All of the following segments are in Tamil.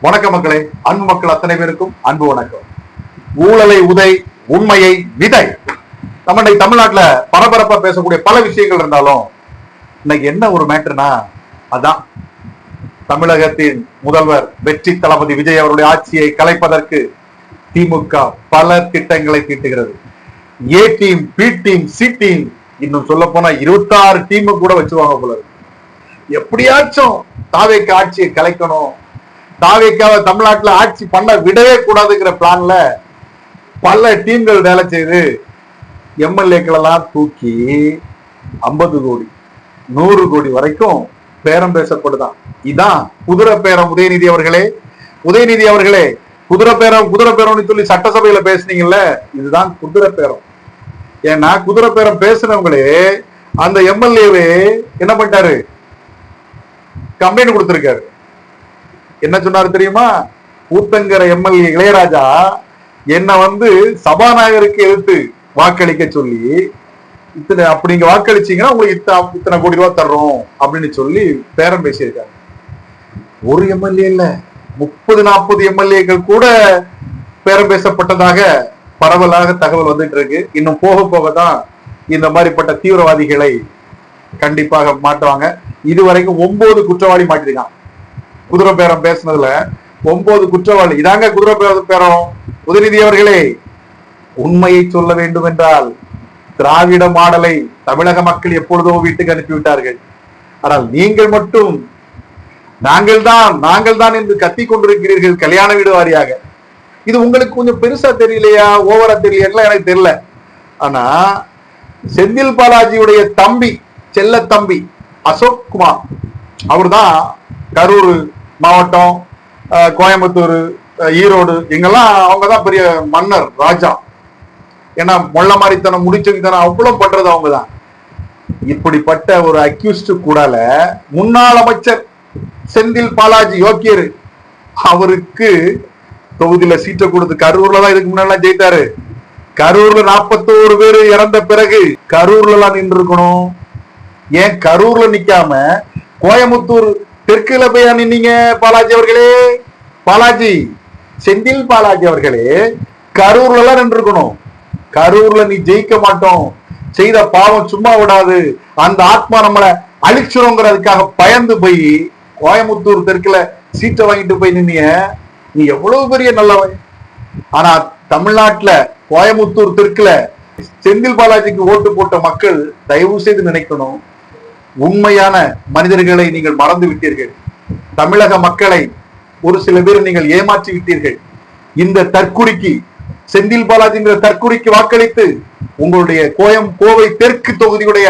வணக்க மக்களே, அன்பு மக்கள் அத்தனை பேருக்கும் அன்பு வணக்கம். ஊழலை உதை, உண்மையை விதை. நம்ம தமிழ்நாட்டுல பரபரப்பா பேசக்கூடிய பல விஷயங்கள் இருந்தாலும் இன்னைக்கு என்ன ஒரு மேட்டர்னா, அதான் தமிழகத்தின் முதல்வர் வெற்றி தளபதி விஜய் அவருடைய ஆட்சியை கலைப்பதற்கு திமுக பல திட்டங்களை தீட்டுகிறது. A team, B team, C team, இன்னும் சொல்ல போனா 26 டீம் கூட வச்சுருவாங்க போல. எப்படியாச்சும் தாவேக்கு ஆட்சியை கலைக்கணும், தாவேக்காவை தமிழ்நாட்டுல ஆட்சி பண்ண விடவே கூடாதுங்கிற பிளான்ல பல டீம்கள் வேலை செய்து எம்எல்ஏக்கள் எல்லாம் தூக்கி 50 கோடி 100 கோடி வரைக்கும் பேரம் பேசப்படுதான். இதான் குதிரை பேரம். உதயநிதி அவர்களே குதிரை பேரம்னு சொல்லி சட்டசபையில பேசுனீங்கல்ல, இதுதான் குதிரை பேரம். ஏன்னா குதிரை பேரம் பேசினவங்களே அந்த எம்எல்ஏவே என்ன பண்ணிட்டாரு, கம்ப்ளைண்ட் கொடுத்திருக்காரு. என்ன சொன்னாரு தெரியுமா? ஊத்தங்கர எம்எல்ஏ இளையராஜா என்ன சபாநாயகருக்கு எதிர்த்து வாக்களிக்க சொல்லி, இத்தனை அப்படிங்க வாக்களிச்சீங்கன்னா உங்களுக்கு இத்தனை கோடி ரூபாய் தர்றோம் அப்படின்னு சொல்லி பேரம் பேசியிருக்காங்க. ஒரு எம்எல்ஏ இல்ல, 30-40 எம்எல்ஏக்கள் கூட பேரம் பேசப்பட்டதாக பரவலாக தகவல் வந்துட்டு இருக்கு. இன்னும் போக போகதான் இந்த மாதிரிப்பட்ட தீவிரவாதிகளை கண்டிப்பாக மாட்டுவாங்க. இதுவரைக்கும் 9 குற்றவாளி மாட்டிருக்கான். குதிரை பேரம் பேசினதுல 9 குற்றவாளி. இதாங்க குதிரை பேரம். உதயநிதி அவர்களே, உண்மையை சொல்ல வேண்டும் என்றால் திராவிட மாடலை தமிழக மக்கள் எப்பொழுதோ வீட்டுக்கு அனுப்பிவிட்டார்கள். ஆனால் நீங்கள் மட்டும் நாங்கள் தான் என்று கத்திக் கொண்டிருக்கிறீர்கள் கல்யாண வீடு வாரியாக. இது உங்களுக்கு கொஞ்சம் பெருசா தெரியலையா, ஓவரா தெரியல எனக்கு தெரியல. ஆனா செந்தில் பாலாஜியுடைய தம்பி, செல்ல தம்பி அசோக் குமார், அவர் தான் கரூர் மாவட்டம், கோயம்புத்தூர், ஈரோடு, இங்கெல்லாம் அவங்கதான் பெரிய மன்னர் ராஜா. ஏன்னா மொள்ள மாதிரித்தனம், முடிச்சவித்தனம் அவ்வளவு பண்றது அவங்கதான். இப்படிப்பட்ட ஒரு அக்யூஸ்ட் கூடால முன்னாள் அமைச்சர் செந்தில் பாலாஜி யோக்கியர், அவருக்கு தொகுதியில சீட்டை கொடுத்து, கரூர்ல தான் இதுக்கு முன்னாடி ஜெயித்தாரு. கரூர்ல 41 பேர் இறந்த பிறகு கரூர்ல எல்லாம் நின்று இருக்கணும். ஏன் கரூர்ல நிக்காம கோயம்புத்தூர் தெற்குல போய் நின்னீங்க? செந்தில் பாலாஜி அவர்களே, கரூர்ல எல்லாம் நின்று இருக்கணும். கரூர்ல நீ ஜெயிக்க மாட்டோம், செய்த பாவம் சும்மா விடாது, அந்த ஆத்மா நம்மளை அழிச்சிருங்கிறதுக்காக பயந்து போய் கோயம்புத்தூர் தெற்குல சீட்டை வாங்கிட்டு போய் நின்னீங்க. நீ எவ்வளவு பெரிய நல்லவன். ஆனா தமிழ்நாட்டுல கோயம்புத்தூர் தெற்குல செந்தில் பாலாஜிக்கு ஓட்டு போட்ட மக்கள் தயவு செய்து நினைக்கணும், உண்மையான மனிதர்களை நீங்கள் மறந்து விட்டீர்கள். தமிழக மக்களை ஒரு சில பேர் நீங்கள் ஏமாற்றி விட்டீர்கள். இந்த தற்குறிக்கு, செந்தில் பாலாஜிங்கிற தற்குறிக்கு வாக்களித்து உங்களுடைய கோவை தெற்கு தொகுதியுடைய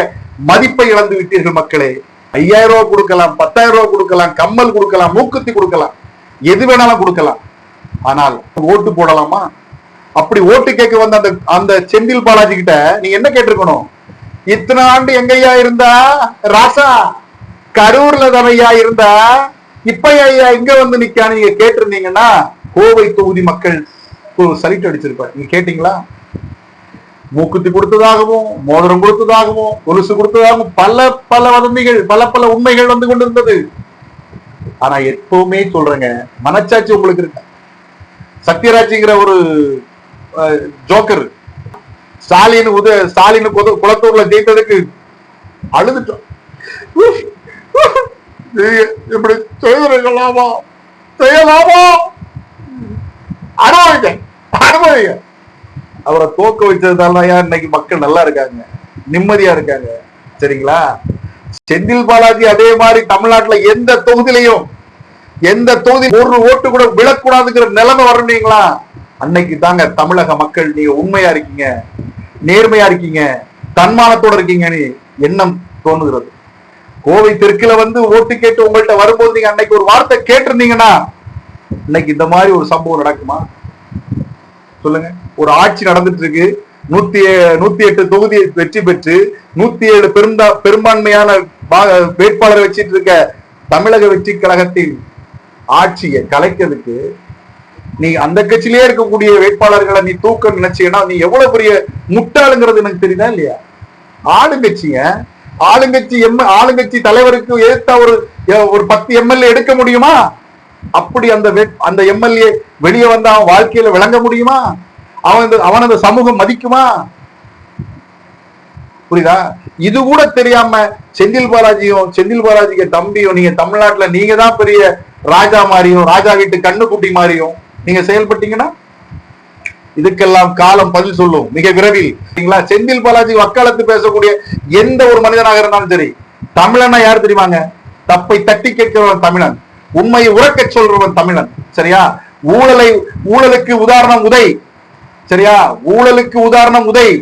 மதிப்பை இழந்து விட்டீர்கள் மக்களே. 5000 ரூபாய் கொடுக்கலாம், 10,000 ரூபாய் கொடுக்கலாம், கம்மல் கொடுக்கலாம், மூக்குத்தி கொடுக்கலாம், எது வேணாலும் கொடுக்கலாம். ஆனால் ஓட்டு போடலாமா? அப்படி ஓட்டு கேட்க வந்த அந்த செந்தில் பாலாஜி கிட்ட நீங்க என்ன கேட்டிருக்கணும்? இத்தனை ஆண்டு எங்கய்யா இருந்தா ராசா, கரூர்ல தானையா இருந்தா, இப்ப ஐயா இங்க வந்து நிக்கான்னு நீங்க கேட்டிருந்தீங்கன்னா கோவை தொகுதி மக்கள் சலிட்டு அடிச்சிருப்பாரு. நீங்க கேட்டீங்களா? மூக்குத்தி கொடுத்ததாகவும், மோதிரம் கொடுத்ததாகவும், கொலுசு கொடுத்ததாகவும் பல வதந்திகள், பல உண்மைகள் வந்து கொண்டிருந்தது. ஆனா எப்பவுமே சொல்றேங்க, மனச்சாட்சி உங்களுக்கு இருக்கு. சத்யராஜ்ங்கிற ஒரு ஜோக்கர் ஸ்டாலின் குளத்தூர்ல ஜெயித்ததுக்கு அழுதுட்டோம். இப்படி செய்யலாமா அனுபவிங்க. அவரை தோக்க வச்சதுனால இன்னைக்கு மக்கள் நல்லா இருக்காங்க, நிம்மதியா இருக்காங்க. சரிங்களா? செந்தில் பாலாஜி அதே மாதிரி தமிழ்நாட்டுல எந்த தொகுதி ஒரு ஓட்டு கூட விழக்கூடாதுங்கிற நிலைமை வரணுங்களா, அன்னைக்கு தாங்க தமிழக மக்கள் நீங்க உண்மையா இருக்கீங்க, நேர்மையா இருக்கீங்க, தன்மானத்தோட இருக்கீங்கன்னு எண்ணம் தோணுகிறது. கோவை தெற்குல ஓட்டு கேட்டு உங்கள்கிட்ட வரும்போது நீங்க அன்னைக்கு ஒரு வார்த்தை கேட்டிருந்தீங்கன்னா இன்னைக்கு இந்த மாதிரி ஒரு சம்பவம் நடக்குமா? சொல்லுங்க. ஒரு ஆட்சி நடந்துட்டு இருக்கு, 108 தொகுதி வெற்றி பெற்று 107 பெரும்பான்மையான வேட்பாளரை வச்சிட்டு இருக்க தமிழக வெற்றி கழகத்தின் ஆட்சியை கலைக்கிறதுக்கு நீ அந்த கட்சியிலேயே இருக்கக்கூடிய வேட்பாளர்களை நீ தூக்க நினைச்சீங்கன்னா நீ எவ்வளவு பெரிய முட்டாளுங்கிறது எனக்கு தெரியுதா இல்லையா? ஆளுங்கட்சி தலைவருக்கு எதிர்த்தா ஒரு 10 எம்எல்ஏ எடுக்க முடியுமா? அப்படி அந்த எம்எல்ஏ வெளியே வந்தா அவன் வாழ்க்கையில விளங்க முடியுமா? அவன் அந்த சமூகம் மதிக்குமா? புரியுதா? இது கூட தெரியாம செந்தில் பாலாஜிக்கு தம்பியும் நீங்க தமிழ்நாட்டுல நீங்க தான் பெரிய ராஜா மாதிரியும் ராஜா வீட்டு கண்ணுக்குட்டி மாதிரியும் நீங்க செயல்பட்டீங்கன்னா இதுக்கெல்லாம் காலம் பதில் சொல்லும் மிக விரைவில். செந்தில் பாலாஜி வக்காலத்து பேசக்கூடிய எந்த ஒரு மனிதனாக இருந்தாலும் சரி, தமிழனா யார் தெரியுமாங்க? தப்பை தட்டி கேட்கிறவன் தமிழன், உண்மையை உறக்க சொல்றவன் தமிழன். சரியா? ஊழலுக்கு உதாரணம் உதய். சரியா? ஊழலுக்கு உதாரணம் உதய்,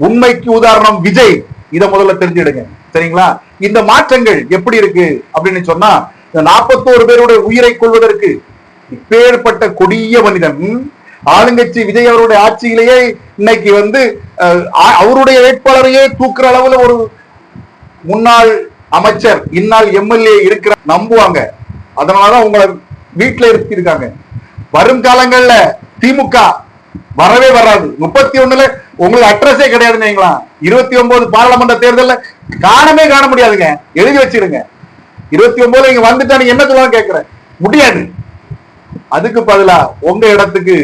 உண்மைக்கு உதாரணம் விஜய். இதை முதல்ல தெரிஞ்சிடுங்க. சரிங்களா? இந்த மாற்றங்கள் எப்படி இருக்கு அப்படின்னு சொன்னா, 41 பேருடைய உயிரை கொள்வதற்கு இப்பேற்பட்ட கொடிய மனிதன் ஆளுங்கட்சி விஜய் அவருடைய ஆட்சியிலேயே இன்னைக்கு அவருடைய வேட்பாளரையே தூக்குற அளவுல ஒரு முன்னாள் அமைச்சர் இந்நாள் எம்எல்ஏ இருக்கிற நம்புவாங்க. அதனாலதான் உங்களை வீட்டுல இருக்காங்க. வரும் காலங்கள்ல திமுக வரவே வராது. 31ல உங்களுக்கு அட்ரஸே கிடையாதுன்னு 29 பாராளுமன்ற தேர்தல்ல காண முடியாதுங்க. எழுதி வச்சிருங்க. 29 இங்க வந்துட்டா நீங்க என்ன சொல்லுவாங்க கேட்கிறேன். முடியாது. அதுக்கு பதிலா உங்க இடத்துக்கு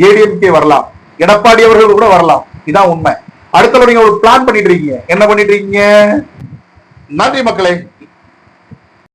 ஏடிஎம்கே வரலாம், எடப்பாடி அவர்கள் கூட வரலாம். இதான் உண்மை. அடுத்த நீங்க ஒரு பிளான் பண்ணிட்டு இருக்கீங்க. என்ன பண்ணிட்டு இருக்கீங்க? நன்றி மக்களே.